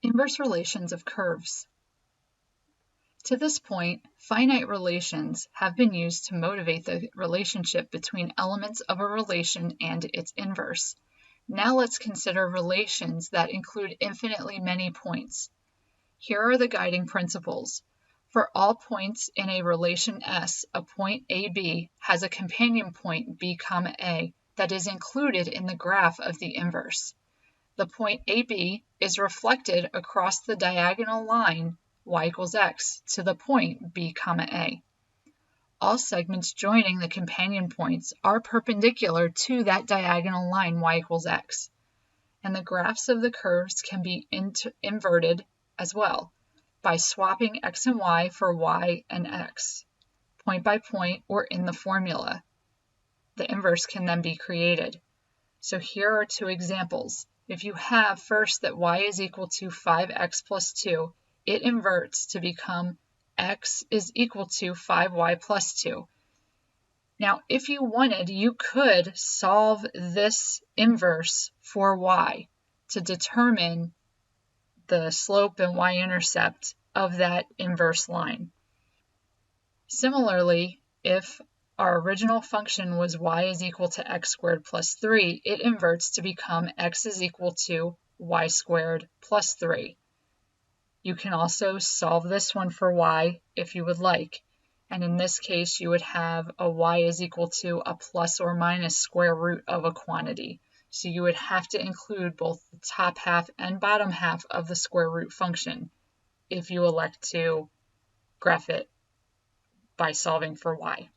Inverse relations of curves. To this point, finite relations have been used to motivate the relationship between elements of a relation and its inverse. Now let's consider relations that include infinitely many points. Here are the guiding principles. For all points in a relation S, a point AB has a companion point B, A that is included in the graph of the inverse. The point AB is reflected across the diagonal line y equals x to the point B, A. All segments joining the companion points are perpendicular to that diagonal line y equals x. And the graphs of the curves can be inverted as well by swapping x and y for y and x, point by point or in the formula. The inverse can then be created. So here are two examples. If you have first that y is equal to 5x plus 2, it inverts to become x is equal to 5y plus 2. Now, if you wanted, you could solve this inverse for y to determine the slope and y-intercept of that inverse line. Similarly, if our original function was y is equal to x squared plus 3, it inverts to become x is equal to y squared plus 3. You can also solve this one for y if you would like. And in this case, you would have a y is equal to a plus or minus square root of a quantity. So you would have to include both the top half and bottom half of the square root function if you elect to graph it by solving for y.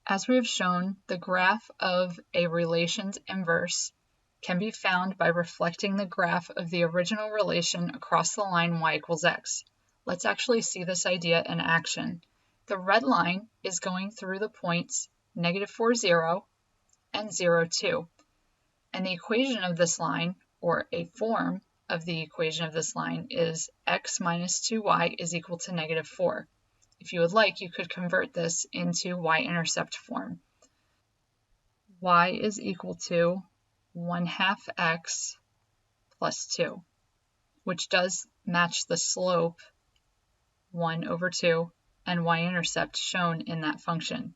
As we have shown, the graph of a relation's inverse can be found by reflecting the graph of the original relation across the line y equals x. Let's actually see this idea in action. The red line is going through the points -4, 0 and 0, 2. And the equation of this line, or a form of the equation of this line, is x minus 2y is equal to -4. If you would like, you could convert this into y-intercept form. Y is equal to 1/2 x plus 2, which does match the slope 1/2 and y-intercept shown in that function.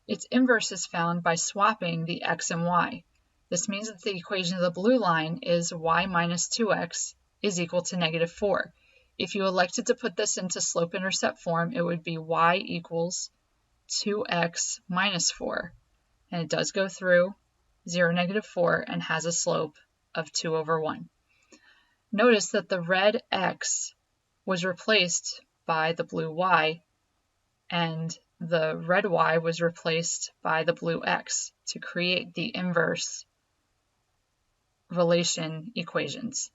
Its inverse is found by swapping the x and y. This means that the equation of the blue line is y minus 2x is equal to -4. If you elected to put this into slope-intercept form, it would be y equals 2x minus 4. And it does go through 0, -4 and has a slope of 2/1. Notice that the red x was replaced by the blue y, and the red y was replaced by the blue x to create the inverse relation equations.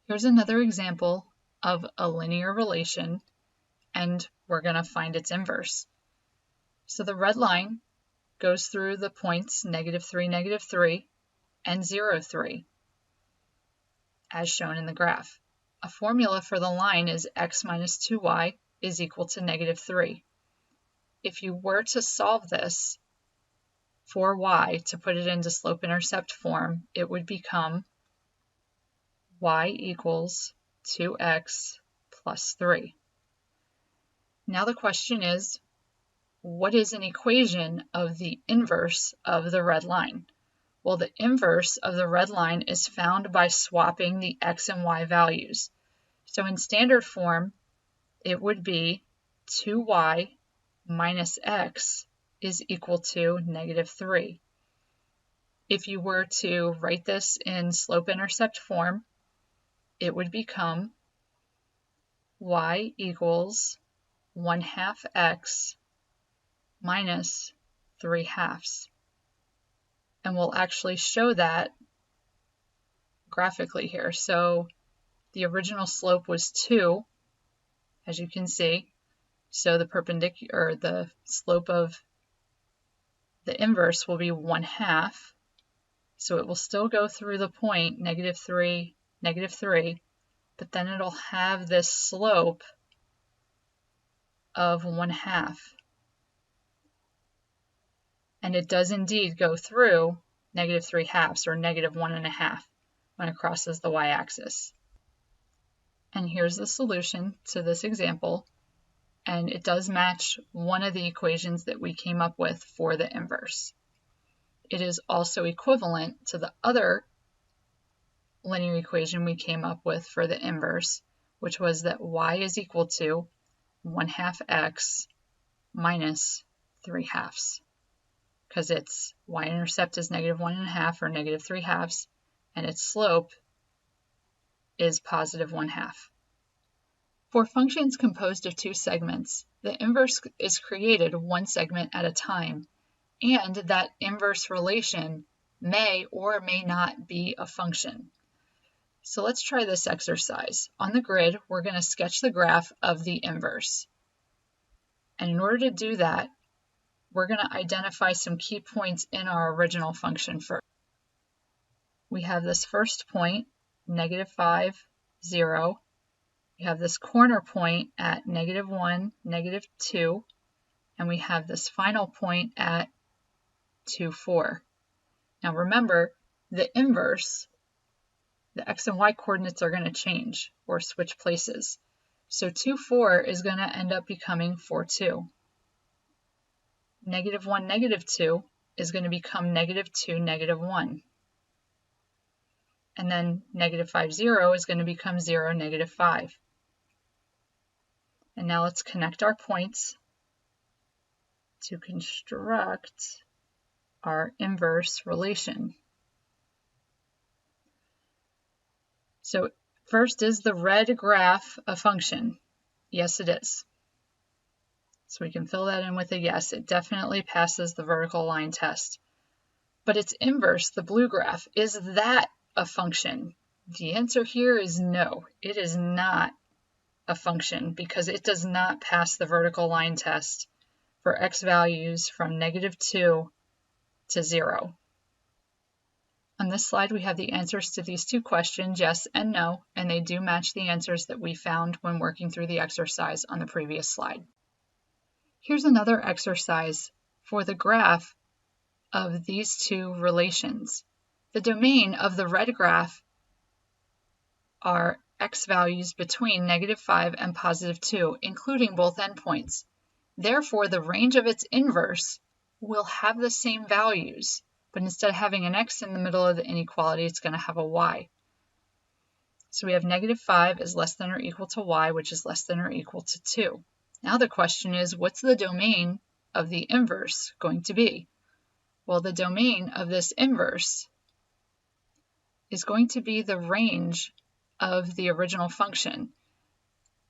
Here's another example of a linear relation, and we're going to find its inverse. So the red line goes through the points -3, -3, and 0, 3, as shown in the graph. A formula for the line is x minus 2y is equal to -3. If you were to solve this for y, to put it into slope-intercept form, it would become y equals 2x plus 3. Now the question is, what is an equation of the inverse of the red line? Well, the inverse of the red line is found by swapping the x and y values. So in standard form, it would be 2y minus x is equal to -3. If you were to write this in slope-intercept form, it would become y equals 1/2 x minus 3/2. And we'll actually show that graphically here. So the original slope was 2, as you can see. So the slope of the inverse will be 1/2. So it will still go through the point -3, -3, but then it'll have this slope of 1/2. And it does indeed go through -3/2 or -1.5. when it crosses the y-axis. And here's the solution to this example, and it does match one of the equations that we came up with for the inverse. It is also equivalent to the other linear equation we came up with for the inverse, which was that y is equal to 1/2 x minus 3/2, because its y-intercept is -1.5 or -3/2, and its slope is positive 1/2. For functions composed of two segments, the inverse is created one segment at a time, and that inverse relation may or may not be a function. So let's try this exercise. On the grid, we're going to sketch the graph of the inverse. And in order to do that, we're going to identify some key points in our original function first. We have this first point, -5, 0. We have this corner point at -1, -2, and we have this final point at 2, 4. Now remember, the inverse, the x and y coordinates are going to change or switch places. So 2, 4 is going to end up becoming 4, 2. -1, -2 is going to become -2, -1. And then -5, 0 is going to become 0, -5. And now let's connect our points to construct our inverse relation. So first, is the red graph a function? Yes, it is. So we can fill that in with a yes. It definitely passes the vertical line test. But its inverse, the blue graph, is that a function? The answer here is no. It is not a function because it does not pass the vertical line test for x values from -2 to 0. On this slide, we have the answers to these two questions, yes and no, and they do match the answers that we found when working through the exercise on the previous slide. Here's another exercise for the graph of these two relations. The domain of the red graph are x values between -5 and +2, including both endpoints. Therefore, the range of its inverse will have the same values, but instead of having an x in the middle of the inequality, it's going to have a y. So we have -5 is less than or equal to y, which is less than or equal to 2. Now the question is, what's the domain of the inverse going to be? Well, the domain of this inverse is going to be the range of the original function.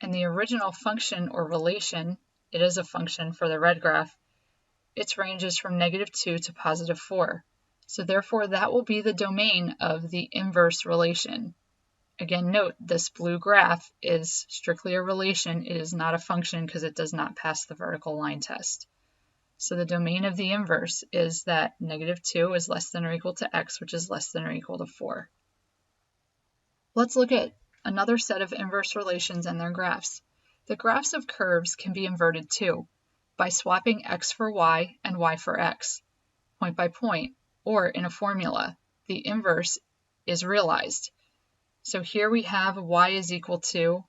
And the original function or relation, it is a function for the red graph, its range is from -2 to +4. So therefore, that will be the domain of the inverse relation. Again, note, this blue graph is strictly a relation. It is not a function because it does not pass the vertical line test. So the domain of the inverse is that -2 is less than or equal to x, which is less than or equal to 4. Let's look at another set of inverse relations and their graphs. The graphs of curves can be inverted too, by swapping x for y and y for x, point by point, or in a formula. The inverse is realized. So here we have y is equal to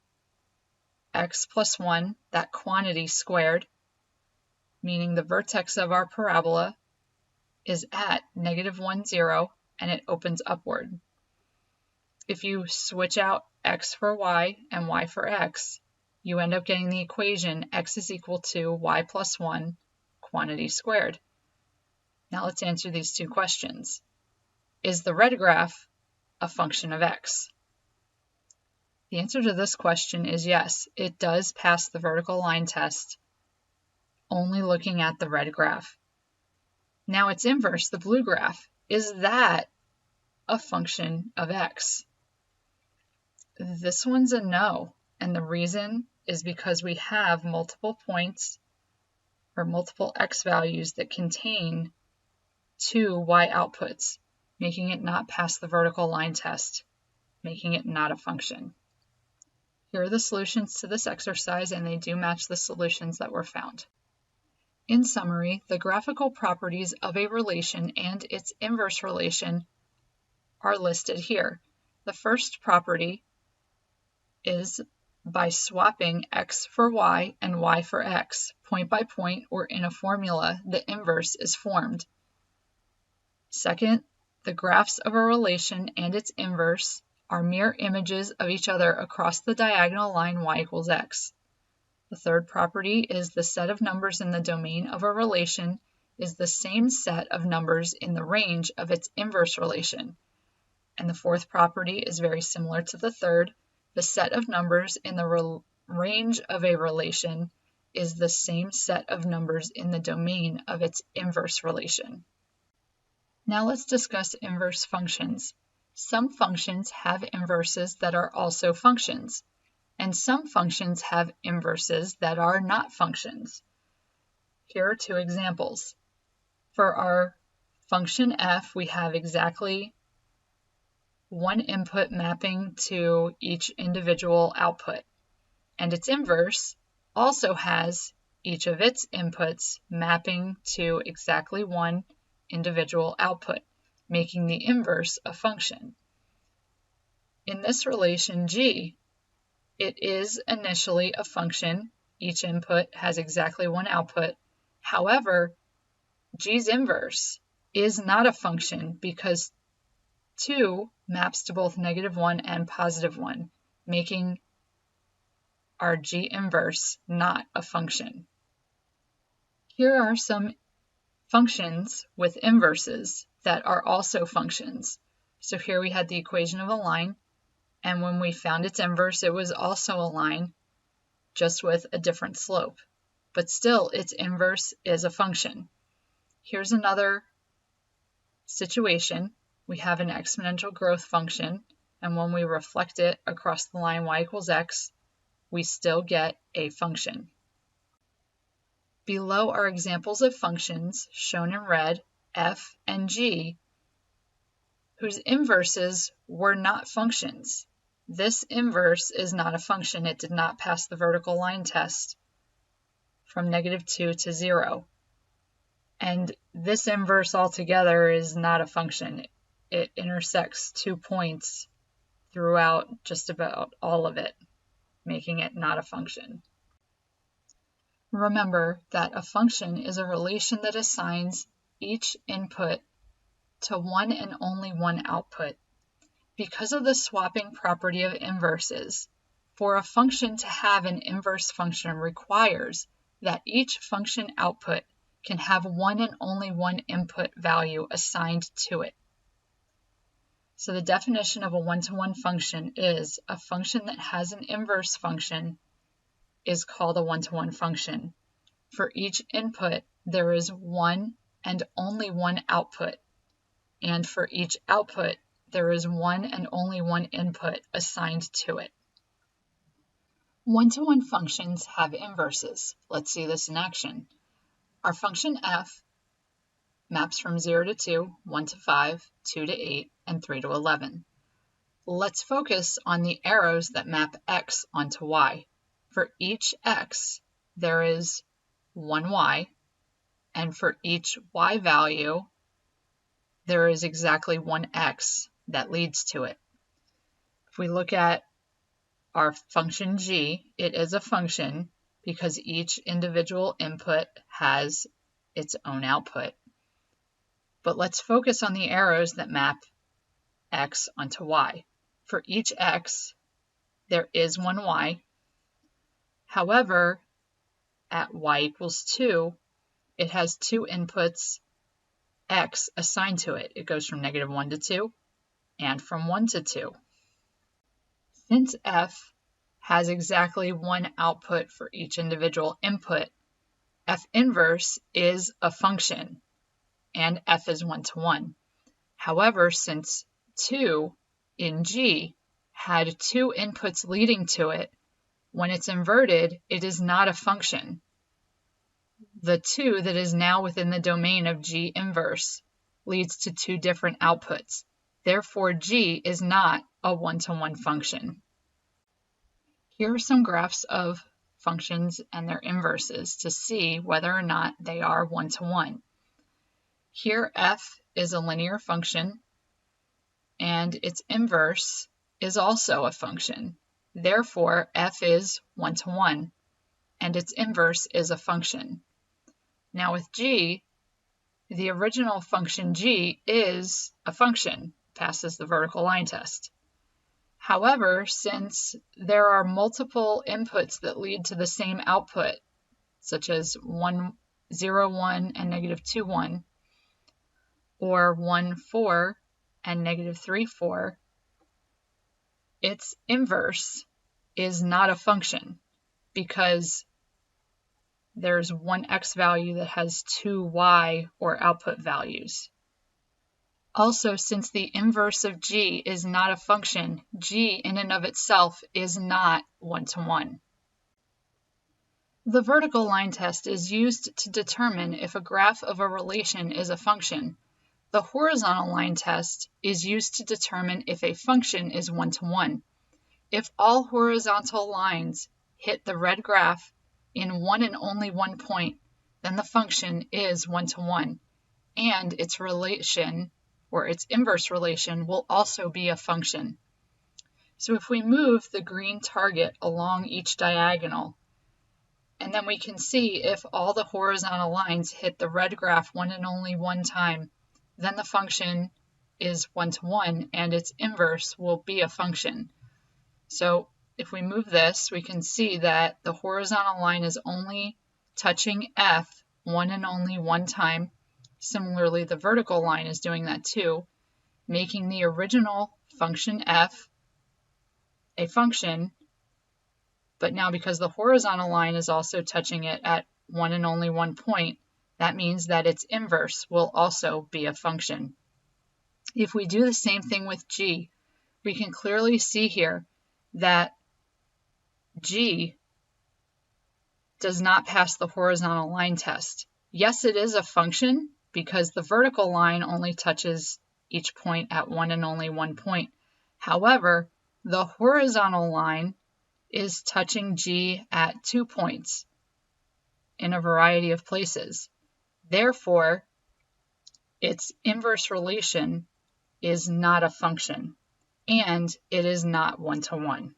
x plus 1, that quantity squared, meaning the vertex of our parabola is at -1, 0, and it opens upward. If you switch out x for y and y for x, you end up getting the equation x is equal to y plus 1 quantity squared. Now let's answer these two questions. Is the red graph a function of x? The answer to this question is yes. It does pass the vertical line test, only looking at the red graph. Now its inverse, the blue graph, is that a function of x? This one's a no, and the reason is because we have multiple points or multiple x values that contain two y outputs, making it not pass the vertical line test, making it not a function. Here are the solutions to this exercise, and they do match the solutions that were found. In summary, the graphical properties of a relation and its inverse relation are listed here. The first property is by swapping x for y and y for x, point by point or in a formula, the inverse is formed. Second, the graphs of a relation and its inverse are mirror images of each other across the diagonal line y equals x. The third property is the set of numbers in the domain of a relation is the same set of numbers in the range of its inverse relation. And the fourth property is very similar to the third. The set of numbers in the range of a relation is the same set of numbers in the domain of its inverse relation. Now let's discuss inverse functions. Some functions have inverses that are also functions, and some functions have inverses that are not functions. Here are two examples. For our function f, we have exactly one input mapping to each individual output, and its inverse also has each of its inputs mapping to exactly one individual output, making the inverse a function. In this relation G, it is initially a function. Each input has exactly one output. However, G's inverse is not a function because 2 maps to both -1 and +1, making our G inverse not a function. Here are some functions with inverses that are also functions. So here we had the equation of a line, and when we found its inverse, it was also a line, just with a different slope. But still, its inverse is a function. Here's another situation. We have an exponential growth function, and when we reflect it across the line y equals x, we still get a function. Below are examples of functions, shown in red, f and g, whose inverses were not functions. This inverse is not a function. It did not pass the vertical line test from -2 to 0. And this inverse altogether is not a function. It intersects 2 points throughout just about all of it, making it not a function. Remember that a function is a relation that assigns each input to one and only one output. Because of the swapping property of inverses, for a function to have an inverse function requires that each function output can have one and only one input value assigned to it. So the definition of a one-to-one function is a function that has an inverse function is called a one-to-one function. For each input, there is one and only one output, and for each output, there is one and only one input assigned to it. One-to-one functions have inverses. Let's see this in action. Our function f maps from 0 to 2, 1 to 5, 2 to 8, and 3 to 11. Let's focus on the arrows that map x onto y. For each x, there is one y, and for each y value, there is exactly one x that leads to it. If we look at our function g, it is a function because each individual input has its own output. But let's focus on the arrows that map x onto y. For each x, there is one y. However, at y equals 2, it has two inputs x assigned to it. It goes from -1 to 2 and from 1 to 2. Since f has exactly one output for each individual input, f inverse is a function, and f is one-to-one. However, since 2 in G had two inputs leading to it, when it's inverted, it is not a function. The 2 that is now within the domain of G inverse leads to two different outputs. Therefore, G is not a one-to-one function. Here are some graphs of functions and their inverses to see whether or not they are one-to-one. Here, f is a linear function, and its inverse is also a function. Therefore, f is 1 to 1, and its inverse is a function. Now with g, the original function g is a function, passes the vertical line test. However, since there are multiple inputs that lead to the same output, such as 0, 1, and negative 2, 1, or 1, 4, and negative 3, 4, its inverse is not a function because there's one x value that has two y or output values. Also, since the inverse of g is not a function, g in and of itself is not 1 to 1. The vertical line test is used to determine if a graph of a relation is a function. The horizontal line test is used to determine if a function is 1 to 1. If all horizontal lines hit the red graph in one and only one point, then the function is 1 to 1, and its relation, or its inverse relation, will also be a function. So if we move the green target along each diagonal, and then we can see if all the horizontal lines hit the red graph one and only one time, then the function is 1 to 1, and its inverse will be a function. So if we move this, we can see that the horizontal line is only touching f one and only one time. Similarly, the vertical line is doing that too, making the original function f a function, but now because the horizontal line is also touching it at one and only one point, that means that its inverse will also be a function. If we do the same thing with g, we can clearly see here that g does not pass the horizontal line test. Yes, it is a function because the vertical line only touches each point at one and only one point. However, the horizontal line is touching g at 2 points in a variety of places. Therefore, its inverse relation is not a function, and it is not 1 to 1.